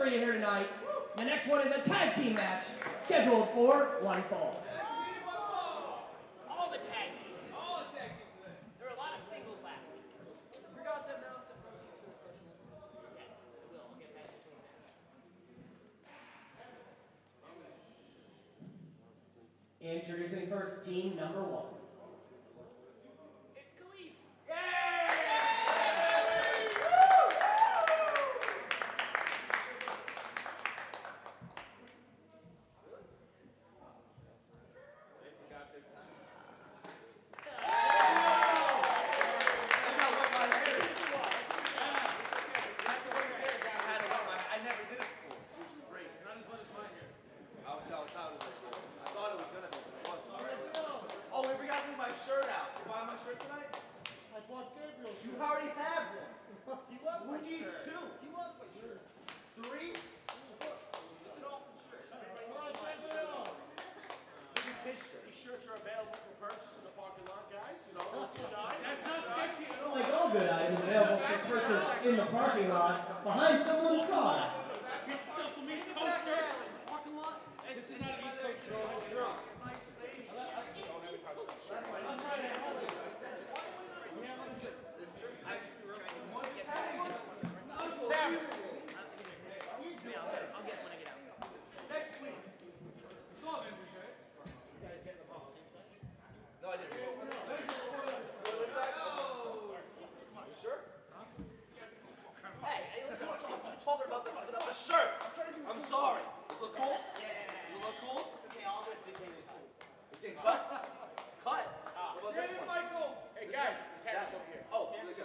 for you here tonight. The next one is a tag team match, scheduled for one fall. All the tag teams. All the tag teams today. There were a lot of singles last week. Forgot to announce that Mercy's going to special. Yes, I will. I'll get that between that. Introducing first, team number 1. It's Khalif. Oh, we forgot to leave my shirt out. You buy my shirt tonight? I bought Gabriel's shirt. You already have one. He loves my Who needs shirt. 2? He loves my shirt. 3? It's an awesome shirt. All right, Gabriel. This is his shirt. These shirts are available for purchase in the parking lot, guys. You know, don't be shy. That's not sketchy at all. Like all good items available for purchase in the parking lot behind someone's car. Sell some East Coast shirts. Parking lot. This is not an East Coast shirt. I'm trying to help you. I'll get when I get out. Next week. You saw Avengers, right? You guys getting the ball same side? No, I didn't. Go this side? You sure? Hey, listen, what you talking about the shirt? I'm sorry. This look cool? Yeah. Does it look cool? It's okay, all this is getting cut. It's getting cut? Cut? What about this one? Michael! Hey, guys, camera's over here. Oh, here we go.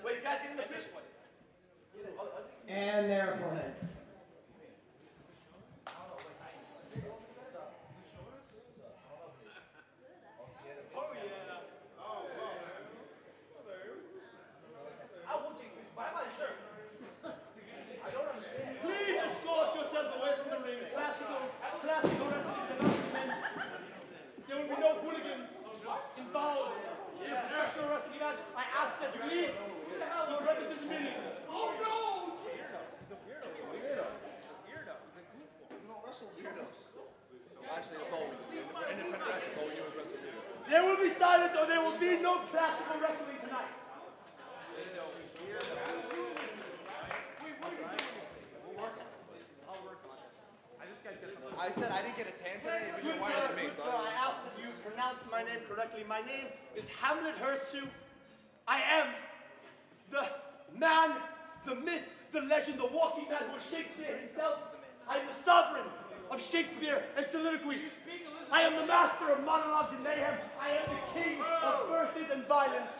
Wait, you guys get in the fish one. And their opponents. Oh, yeah. I want you to buy my shirt. I don't understand. Please escort yourself away from the ring. Classical wrestling is about men's. There will be no hooligans involved in a professional wrestling match. I ask that you leave the premises immediately. Oh no! Actually, it's all we do. Independent wrestling, all we do is wrestle. There will be silence or there will be no classical wrestling tonight. I said I didn't get a tan today, but you wanted to make Good sir, I ask that you pronounce my name correctly. My name is Hamlet Hurtssue. I am the man, the myth, the legend, the walking man who is Shakespeare himself. I am the sovereign of Shakespeare and soliloquies. I am the master of monologues and mayhem. I am the king of verses and violence.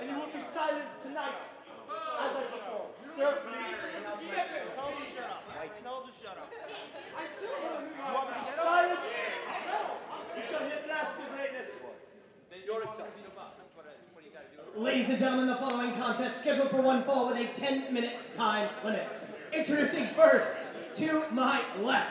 And you will be silent tonight as I perform. Sir, please pronounce my name. Tell him to shut up. Tell him to shut up. Silence! You shall hear classical greatness. Your return. Ladies and gentlemen, the following contest scheduled for one fall with a 10-minute time limit. Introducing first, to my left,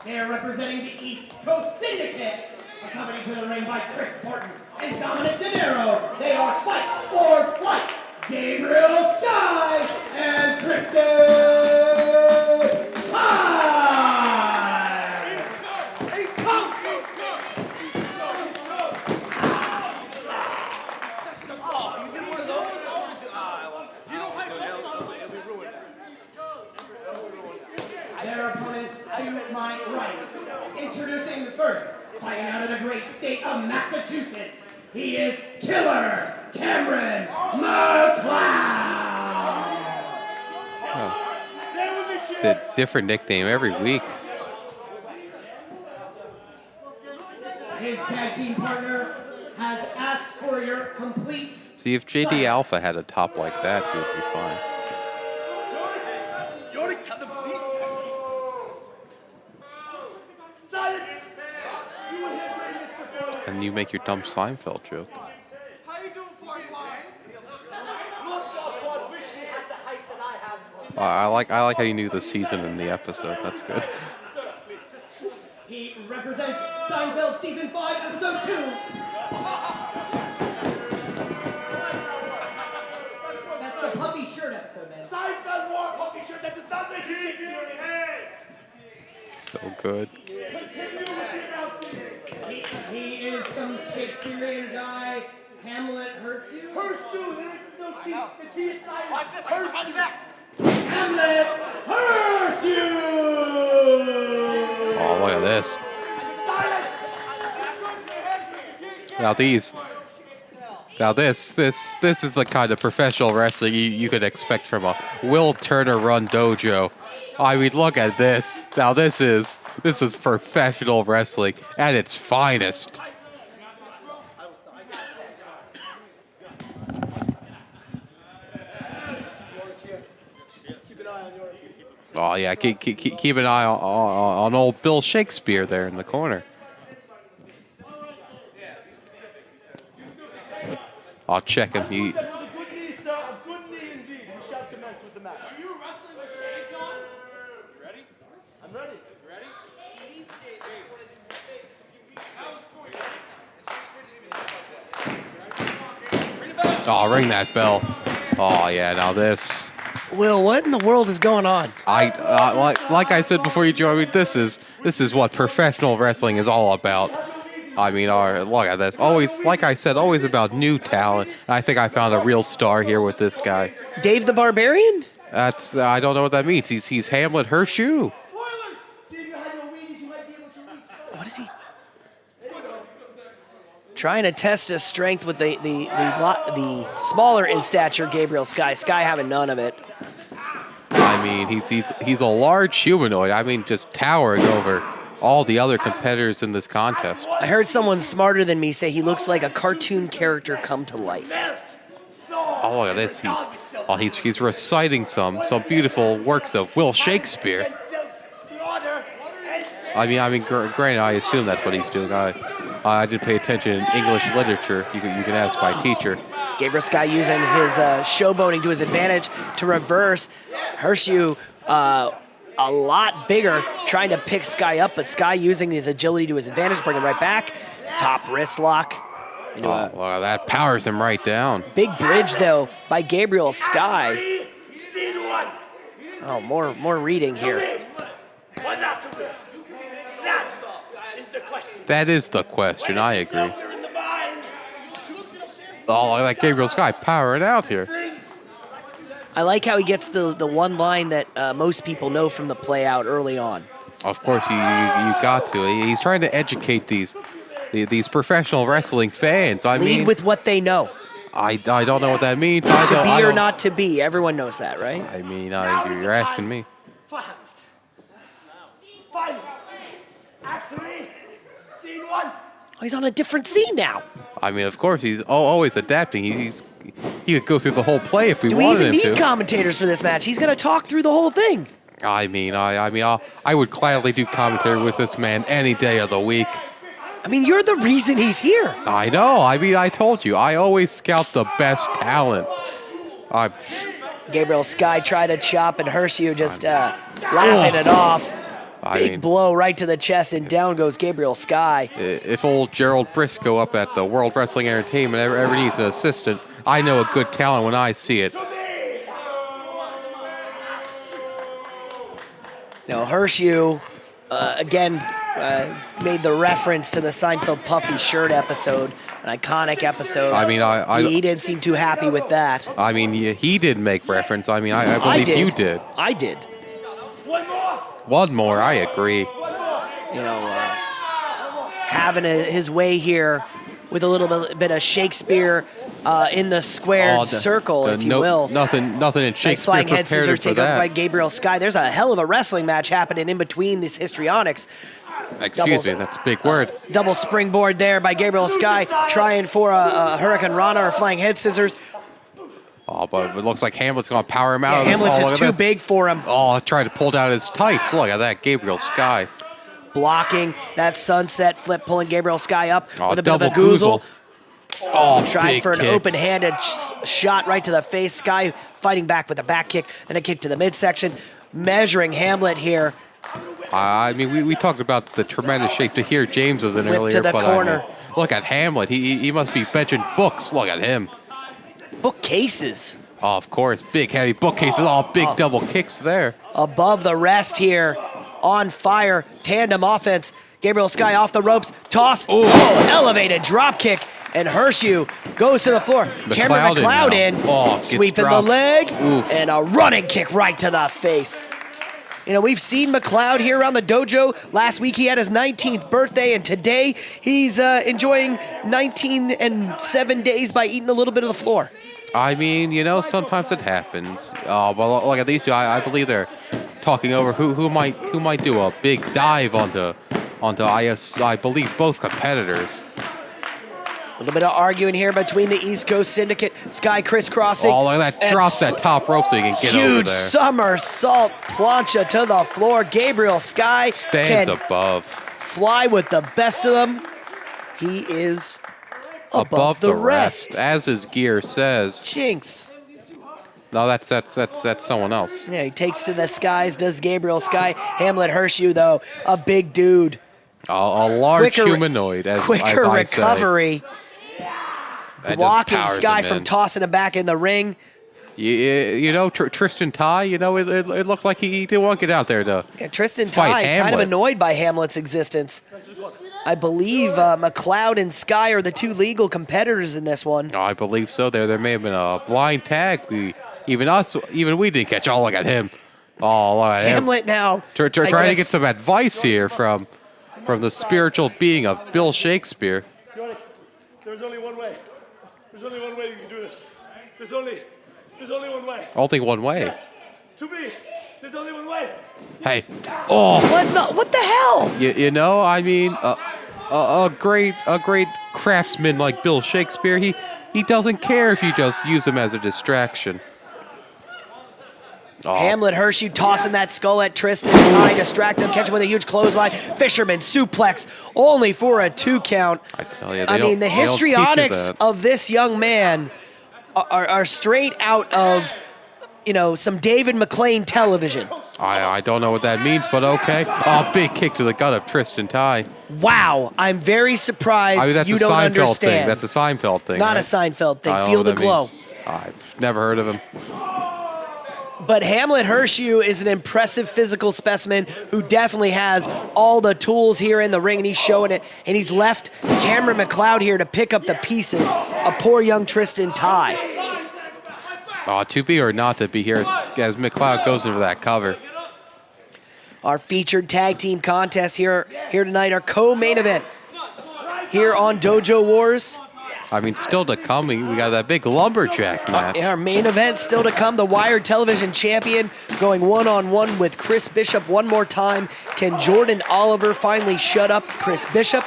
they are representing the East Coast Syndicate, accompanied to the ring by Chris Morton and Dominic De Niro. They are Fight for Flight, Gabriel, Skye, and Tristen. Their opponents to my right. Introducing the first, fighting out of the great state of Massachusetts. He is Killer Cameron McCloud. Oh. The different nickname every week. His tag team partner has asked for your complete. See, if JD Alpha had a top like that, he would be fine. And you make your dumb Seinfeld joke. How you doing, Fly? I like how you knew the season and the episode. That's good. He represents Seinfeld Season 5, Episode 2. That's the puffy shirt episode, man. Seinfeld wore a puppy shirt that does not make you Shakespearean. So good. He is some Shakespearean guy, Hamlet Hurtssue. Hurtssue, there is no T. The T is silent. Watch this, Hurtssue. Hamlet Hurtssue! Oh, look at this. Now this is the kind of professional wrestling you could expect from a Will Turner run dojo. I mean, look at this. Now this is professional wrestling at its finest. Oh yeah, keep an eye on old Bill Shakespeare there in the corner. I'll check him. That was a good knee, sir. A good knee indeed. We shall commence with the match. Are you wrestling with shades on? Ready? I'm ready. Ready? Oh, ring that bell. Oh yeah, now this. Will, what in the world is going on? Like I said before you joined me, this is what professional wrestling is all about. I mean, look at this. Always, like I said, always about new talent. I think I found a real star here with this guy. Dave the Barbarian? I don't know what that means. He's Hamlet Hurtssue. What is he? Trying to test his strength with the smaller in stature Gabriel Skye. Skye having none of it. I mean, he's a large humanoid. I mean, just towering over all the other competitors in this contest. I heard someone smarter than me say he looks like a cartoon character come to life. Oh, look at this. He's reciting some beautiful works of Will Shakespeare. I mean, granted, I assume that's what he's doing. I didn't pay attention in English literature. You can ask my teacher. Gabriel Skye using his showboating to his advantage to reverse Hurtssue. A lot bigger, trying to pick Skye up, but Skye using his agility to his advantage, bring him right back. Top wrist lock. Oh, look at that. Powers him right down. Big bridge, though, by Gabriel Skye. Oh, more reading here. That is the question. I agree. Oh, look at that Gabriel Skye powering out here. I like how he gets the one line that most people know from the play out early on. Of course, you got to. He's trying to educate these professional wrestling fans. I mean, lead with what they know. I don't know what that means. To be or not to be. Everyone knows that, right? I mean, you're asking me. Finally. Act 3. Scene 1. Oh, he's on a different scene now. I mean, of course, he's always adapting. He could go through the whole play if we wanted him to. Do we even need commentators for this match? He's going to talk through the whole thing. I mean, I would gladly do commentary with this man any day of the week. I mean, you're the reason he's here. I know. I mean, I told you. I always scout the best talent. Gabriel Skye tried to chop, and Hurtssue just laughing it off. Big blow right to the chest, and down goes Gabriel Skye. If old Gerald Briscoe up at the World Wrestling Entertainment ever needs an assistant, I know a good talent when I see it. Now, Hurtssue, again, made the reference to the Seinfeld Puffy shirt episode, an iconic episode. I mean, he didn't seem too happy with that. I mean, he did make reference. I mean, I believe you did. I did. One more, I agree. You know, having his way here with a little bit of Shakespeare in the squared circle, if you will. Nothing in Shakespeare nice flying head scissors take over by Gabriel Skye. There's a hell of a wrestling match happening in between these histrionics. Excuse me, that's a big word. Double springboard there by Gabriel Skye, trying for a Hurricane Rana or flying head scissors. Oh, but it looks like Hamlet's going to power him out. Yeah, Hamlet's just too big for him. Oh, tried to pull down his tights. Look at that, Gabriel Skye. Blocking that sunset flip, pulling Gabriel Skye up with a bit of a goozle. Oh, tried for an kick. open-handed shot right to the face. Skye fighting back with a back kick, then a kick to the midsection. Measuring Hamlet here. I mean, we talked about the tremendous shape to hear James was in earlier. To the corner. I mean, look at Hamlet. He must be benching books. Look at him. Bookcases. Oh, of course, big heavy bookcases, all big double kicks there. Above the rest here, on fire, tandem offense. Gabriel Skye off the ropes, toss, elevated drop kick, and Hurtssue goes to the floor. Cameron McCloud in, sweeping the leg, and a running kick right to the face. You know, we've seen McCloud here around the dojo. Last week he had his 19th birthday, and today he's enjoying 19 and 7 days by eating a little bit of the floor. I mean, you know, sometimes it happens. Well, look at these two. I believe they're talking over who might do a big dive onto I believe both competitors. A little bit of arguing here between the East Coast Syndicate. Skye crisscrossing. Oh, look at that. Drop that top rope so you can get over there. Huge somersault plancha to the floor. Gabriel Skye stands above. Fly with the best of them. He is above the rest. As his gear says. Jinx. No, that's someone else. Yeah, he takes to the skies, does Gabriel Skye. Hamlet Hurtssue, though, a big dude. A large humanoid, as quicker I recovery. Say. Blocking Skye from tossing him back in the ring. You know, Tristen Ty, you know, it looked like he didn't want to get out there to Tristen fight Ty, kind of annoyed by Hamlet's existence. I believe McCloud and Skye are the two legal competitors in this one. Oh, I believe so. There may have been a blind tag. Even we didn't catch. Oh, look at him. Oh, look at him. Hamlet now. Trying to get some advice here from the spiritual being of Bill Shakespeare. There's only one way. There's only one way you can do this. There's only one way. Only one way. Yes. To be. There's only one way. Hey. Oh. What the hell? You know, I mean, a great craftsman like Bill Shakespeare, he doesn't care if you just use him as a distraction. Oh. Hamlet Hurtssue tossing that skull at Tristen, trying to distract him, catch him with a huge clothesline. Fisherman suplex, only for a 2 count. I tell you, I mean, the histrionics of this young man are straight out of, you know, some David McLean television. I don't know what that means, but okay. Oh, big kick to the gut of Tristen Ty. Wow, I'm very surprised you don't understand. That's a Seinfeld thing. It's not right? a Seinfeld thing. Feel the glow. Means. I've never heard of him. But Hamlet Hurtssue is an impressive physical specimen who definitely has all the tools here in the ring, and he's showing it. And he's left Cameron McCloud here to pick up the pieces. A poor young Tristen Ty. To be or not to be here as McCloud goes into that cover. Our featured tag team contest here tonight, our co-main event here on Dojo Wars. I mean, still to come, we got that big lumberjack match. Our main event still to come, the Wired Television Champion going one-on-one with Chris Bishop one more time. Can Jordan Oliver finally shut up Chris Bishop?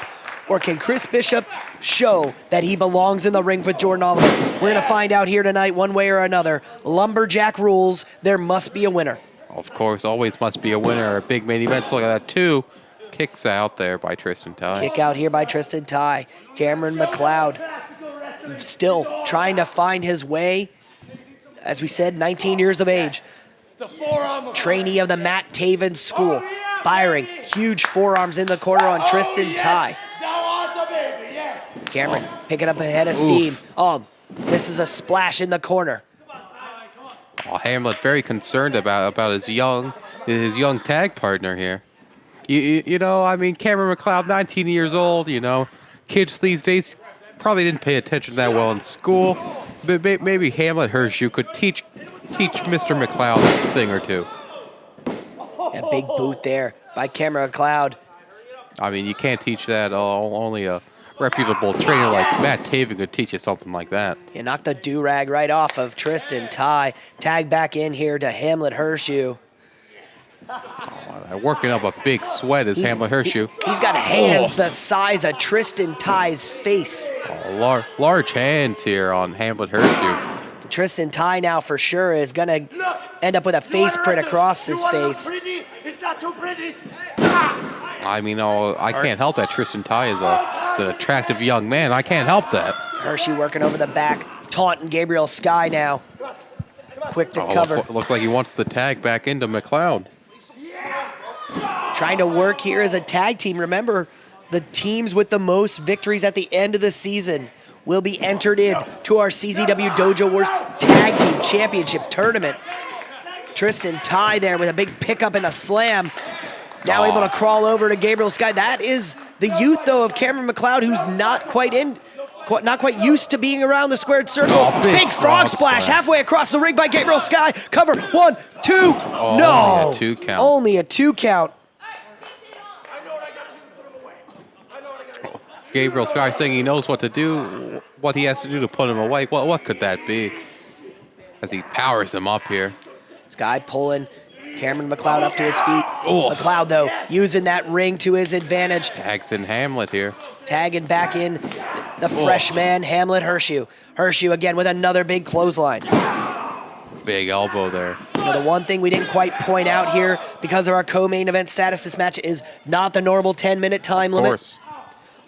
Or can Chris Bishop show that he belongs in the ring with Jordan Oliver? We're going to find out here tonight one way or another. Lumberjack rules, there must be a winner. Of course, always must be a winner. A big main event. So look at that, 2 kicks out there by Tristen Ty. Kick out here by Tristen Ty. Cameron McCloud still trying to find his way. As we said, 19 years of age. Trainee of the Matt Taven School. Firing huge forearms in the corner on Tristen Ty. Cameron picking up a head of steam. This is a splash in the corner. Hamlet very concerned about his young tag partner here. You know, I mean, Cameron McCloud, 19 years old, you know. Kids these days probably didn't pay attention that well in school. But maybe Hamlet Hurtssue could teach Mr. McCloud a thing or two. A big boot there by Cameron McCloud. I mean, you can't teach that. Only a reputable trainer like Matt Taven could teach you something like that. You knock the do-rag right off of Tristen Ty. Tag back in here to Hamlet Hurtssue. Working up a big sweat is Hamlet Hurtssue. He's got hands the size of Tristen Ty's face. Large hands here on Hamlet Hurtssue. Tristen Ty now for sure is going to end up with a face print across his face. It's not too pretty. I mean, I can't help that Tristen Ty is an attractive young man. I can't help that. Hurtssue working over the back, taunting Gabriel Skye now. Quick to cover. Looks like he wants the tag back into McCloud. Trying to work here as a tag team. Remember, the teams with the most victories at the end of the season will be entered in to our CZW Dojo Wars Tag Team Championship Tournament. Tristen, Ty there with a big pickup and a slam. Now able to crawl over to Gabriel Skye. That is the youth, though, of Cameron McCloud, who's not quite used to being around the squared circle. Big frog splash halfway across the ring by Gabriel Skye. Cover, 1, 2, no. Only a 2 count. Only a 2 count. Gabriel Skye saying he knows what to do, what he has to do to put him away. What could that be? As he powers him up here. Skye pulling Cameron McCloud up to his feet. Oof. McCloud, though, using that ring to his advantage. Tags in Hamlet here. Tagging back in the fresh man, Hamlet Hurtssue. Hurtssue again with another big clothesline. Big elbow there. You know, the one thing we didn't quite point out here, because of our co-main event status, this match is not the normal 10-minute time limit. Of course.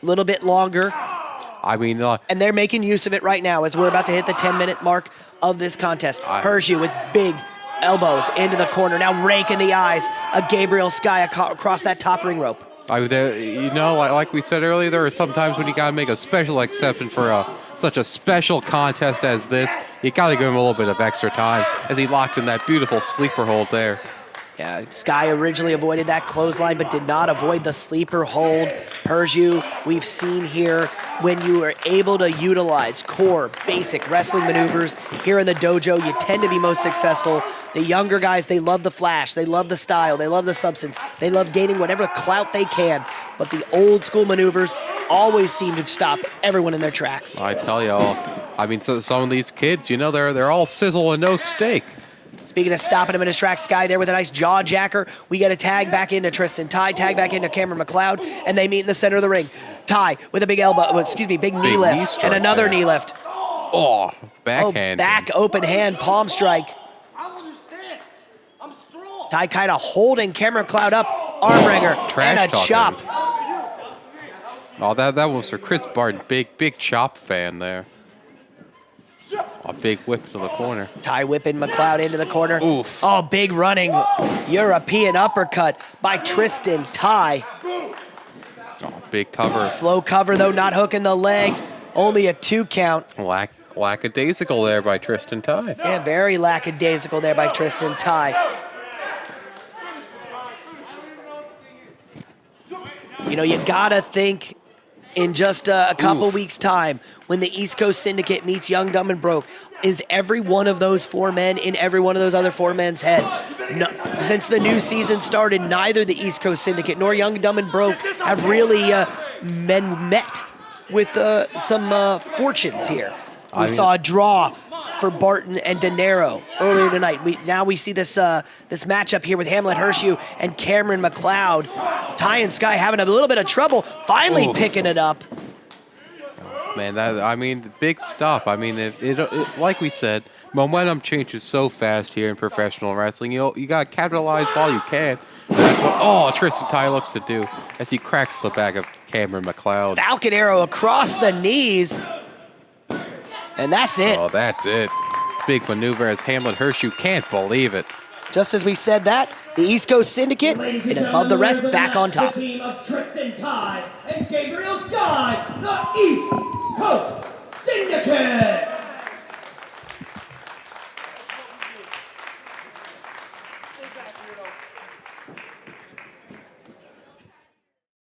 A little bit longer. I mean, and they're making use of it right now as we're about to hit the 10-minute mark of this contest. Hurtssue with big elbows into the corner, now raking the eyes of Gabriel Skye across that top ring rope. You know, like we said earlier, there are some times when you gotta make a special exception for such a special contest as this. You gotta give him a little bit of extra time as he locks in that beautiful sleeper hold there. Yeah, Skye originally avoided that clothesline, but did not avoid the sleeper hold. Hurtssue, we've seen here when you are able to utilize core, basic wrestling maneuvers here in the dojo, you tend to be most successful. The younger guys, they love the flash, they love the style, they love the substance, they love gaining whatever clout they can. But the old school maneuvers always seem to stop everyone in their tracks. I tell you all, I mean, so some of these kids, you know, they're all sizzle and no steak. Speaking of stopping him in his tracks, Skye there with a nice jaw jacker. We get a tag back into Tristen. Ty tag back into Cameron McCloud, and they meet in the center of the ring. Ty with a big big knee lift, and another knee lift. Oh, backhand. Back open hand palm strike. I'll understand. I'm strong. Ty kind of holding Cameron McCloud up, arm wringer, and a chop. Oh, that was for Chris Barton. Big chop fan there. A big whip to the corner. Ty whipping McCloud into the corner. Oof. Oh, big running European uppercut by Tristen. Ty. Oh, big cover. Slow cover, though, not hooking the leg. Only a 2 count. Lackadaisical there by Tristen Ty. Yeah, very lackadaisical there by Tristen Ty. You know, you gotta think in just a couple weeks' time, when the East Coast Syndicate meets Young, Dumb, and Broke, is every one of those 4 men in every one of those other 4 men's head. No, since the new season started, neither the East Coast Syndicate nor Young, Dumb, and Broke have really met with some fortunes here. We saw a draw for Barton and De Niro earlier tonight. Now we see this this matchup here with Hamlet Hurtssue and Cameron McCloud. Ty and Skye having a little bit of trouble, finally picking it up. Man, I mean, big stop. I mean, it like we said, momentum changes so fast here in professional wrestling. You gotta capitalize while you can. And that's what Tristen Ty looks to do as he cracks the back of Cameron McCloud. Falcon arrow across the knees. And that's it. Oh, that's it. Big maneuver as Hamlet Hurtssue can't believe it. Just as we said that, the East Coast Syndicate, and above the rest, back on top. The team of Tristen Ty and Gabriel Skye, the East Coast Syndicate.